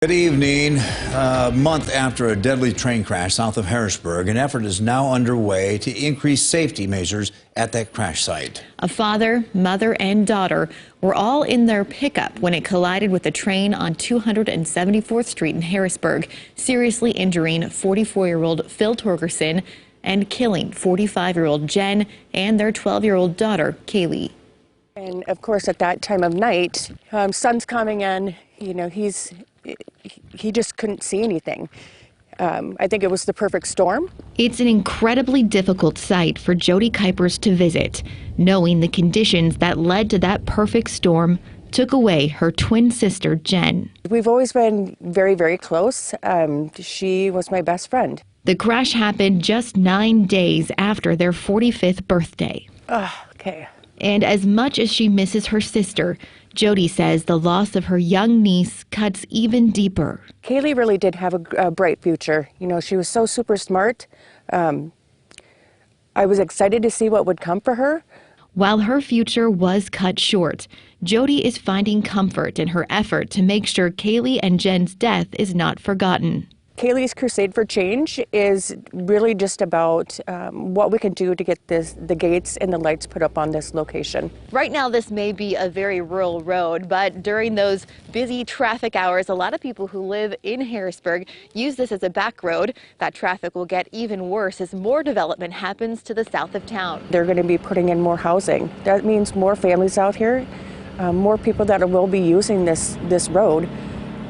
Good evening. A month after a deadly train crash south of Harrisburg, an effort is now underway to increase safety measures at that crash site. A father, mother, and daughter were all in their pickup when it collided with a train on 274th Street in Harrisburg, seriously injuring 44-year-old Phil Torgerson and killing 45-year-old Jen and their 12-year-old daughter, Kaylee. And of course, at that time of night, sun's coming in, he just couldn't see anything. I think it was the perfect storm. It's an incredibly difficult site for Jody Kuipers to visit, knowing the conditions that led to that perfect storm took away her twin sister, Jen. We've always been very, very close. She was my best friend. The crash happened just 9 days after their 45th birthday. Okay. And as much as she misses her sister, Jody says the loss of her young niece cuts even deeper. Kaylee really did have a bright future. She was so super smart. I was excited to see what would come for her. While her future was cut short, Jody is finding comfort in her effort to make sure Kaylee and Jen's death is not forgotten. Kaylee's crusade for change is really just about what we can do to get the gates and the lights put up on this location. Right now, this may be a very rural road, but during those busy traffic hours, a lot of people who live in Harrisburg use this as a back road. That traffic will get even worse as more development happens to the south of town. They're going to be putting in more housing. That means more families out here, more people that will be using this road.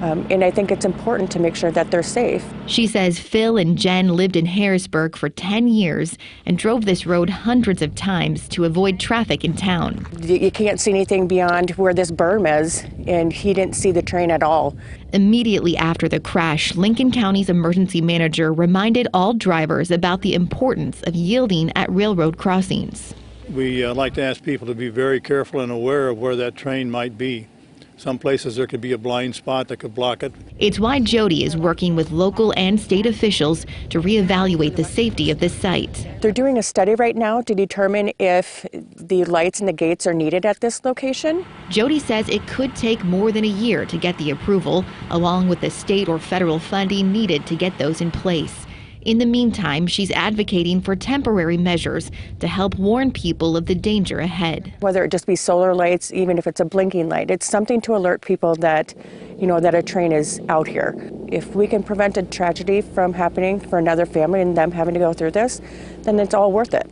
And I think it's important to make sure that they're safe. She says Phil and Jen lived in Harrisburg for 10 years and drove this road hundreds of times to avoid traffic in town. You can't see anything beyond where this berm is, and he didn't see the train at all. Immediately after the crash, Lincoln County's emergency manager reminded all drivers about the importance of yielding at railroad crossings. We like to ask people to be very careful and aware of where that train might be. Some places there could be a blind spot that could block it. It's why Jody is working with local and state officials to reevaluate the safety of this site. They're doing a study right now to determine if the lights and the gates are needed at this location. Jody says it could take more than a year to get the approval, along with the state or federal funding needed to get those in place. In the meantime, she's advocating for temporary measures to help warn people of the danger ahead. Whether it just be solar lights, even if it's a blinking light, it's something to alert people that, that a train is out here. If we can prevent a tragedy from happening for another family and them having to go through this, then it's all worth it.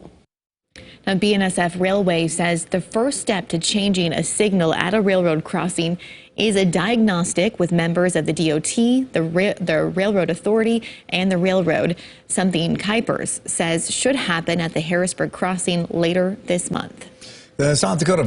Now, BNSF Railway says the first step to changing a signal at a railroad crossing is a diagnostic with members of the DOT, the Railroad Authority, and the railroad, something Kuipers says should happen at the Harrisburg crossing later this month. The South Dakota